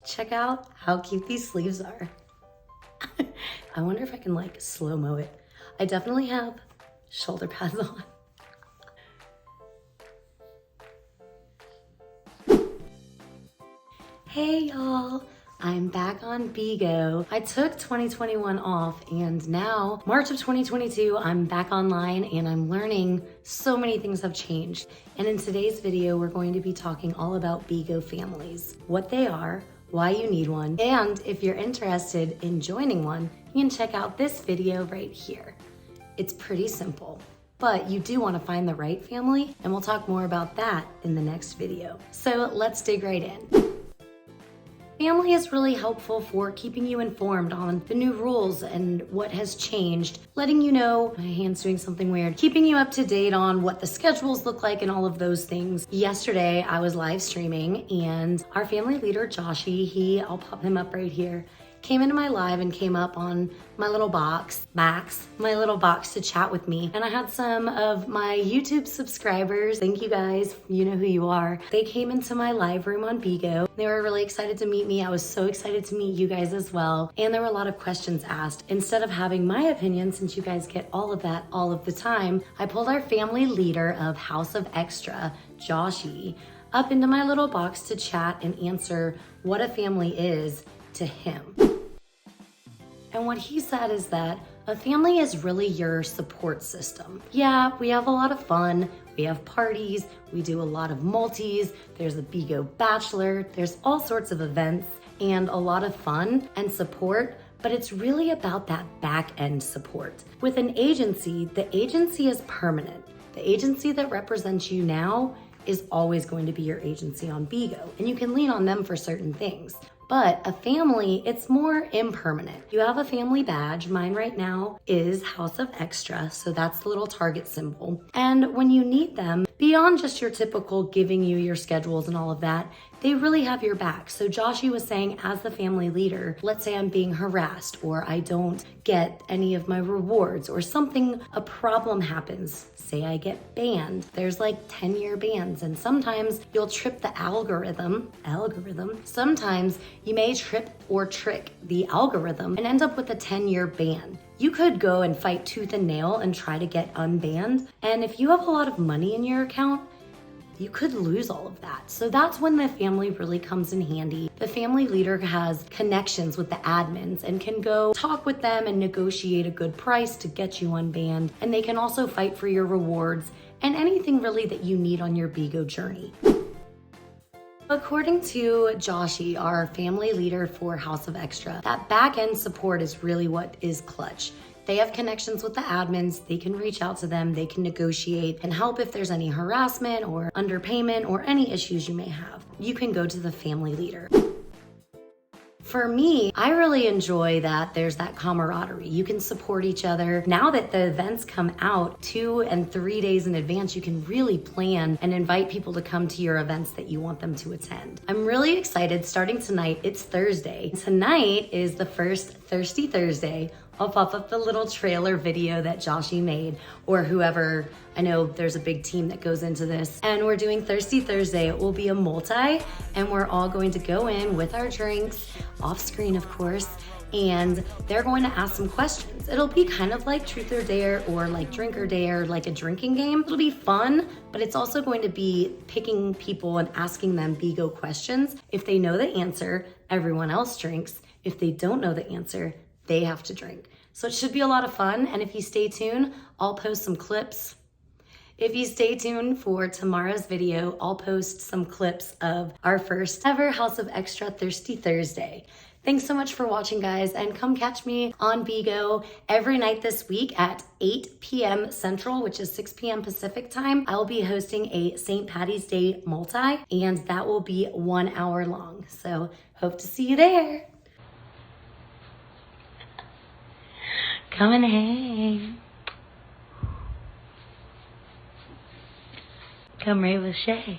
Check out how cute these sleeves are. I wonder if I can like slow-mo it. I definitely have shoulder pads on. Hey y'all, I'm back on Bigo. I took 2021 off and now March of 2022, I'm back online and I'm learning so many things have changed. And in today's video, we're going to be talking all about Bigo families, what they are, why you need one, and if you're interested in joining one, you can check out this video right here. It's pretty simple, but you do want to find the right family, and we'll talk more about that in the next video. So let's dig right in. Family is really helpful for keeping you informed on the new rules and what has changed, letting you know, my hand's doing something weird, keeping you up to date on what the schedules look like and all of those things. Yesterday, I was live streaming and our family leader, Joshy, I'll pop him up right here, came into my live and came up on my little box to chat with me. And I had some of my YouTube subscribers, thank you guys, you know who you are. They came into my live room on Bigo. They were really excited to meet me. I was so excited to meet you guys as well. And there were a lot of questions asked. Instead of having my opinion, since you guys get all of that all of the time, I pulled our family leader of House of Xtra, Joshy, up into my little box to chat and answer what a family is to him. And what he said is that a family is really your support system. Yeah, we have a lot of fun, we have parties, we do a lot of multis, there's a Bigo Bachelor, there's all sorts of events and a lot of fun and support, but it's really about that back end support. With an agency, the agency is permanent. The agency that represents you now is always going to be your agency on Bigo, and you can lean on them for certain things. But a family, it's more impermanent. You have a family badge. Mine right now is House of Xtra, so that's the little target symbol. And when you need them, beyond just your typical giving you your schedules and all of that, they really have your back. So Joshy was saying, as the family leader, let's say I'm being harassed or I don't get any of my rewards or something, a problem happens. Say I get banned. There's like 10-year bans and sometimes you'll trip the algorithm. Sometimes you may trip or trick the algorithm and end up with a 10-year ban. You could go and fight tooth and nail and try to get unbanned. And if you have a lot of money in your account, you could lose all of that. So that's when the family really comes in handy. The family leader has connections with the admins and can go talk with them and negotiate a good price to get you unbanned. And they can also fight for your rewards and anything really that you need on your Bigo journey. According to Joshy, our family leader for House of Xtra, that back end support is really what is clutch. They have connections with the admins, they can reach out to them, they can negotiate and help if there's any harassment or underpayment or any issues you may have. You can go to the family leader. For me, I really enjoy that there's that camaraderie. You can support each other. Now that the events come out 2 and 3 days in advance, you can really plan and invite people to come to your events that you want them to attend. I'm really excited. Starting tonight, it's Thursday. Tonight is the first Thirsty Thursday. I'll pop up the little trailer video that Joshy made or whoever. I know there's a big team that goes into this. And we're doing Thirsty Thursday. It will be a multi and we're all going to go in with our drinks, off screen of course, and they're going to ask some questions. It'll be kind of like Truth or Dare or like Drink or Dare, like a drinking game. It'll be fun, but it's also going to be picking people and asking them Bigo questions. If they know the answer, everyone else drinks. If they don't know the answer, they have to drink. So it should be a lot of fun. And if you stay tuned, I'll post some clips. If you stay tuned for tomorrow's video, I'll post some clips of our first ever House of Xtra Thirsty Thursday. Thanks so much for watching, guys, and come catch me on Bigo every night this week at 8 p.m. Central, which is 6 p.m. Pacific time. I will be hosting a St. Patty's Day multi, and that will be 1 hour long. So hope to see you there. Come and hang. Come rave with Shay.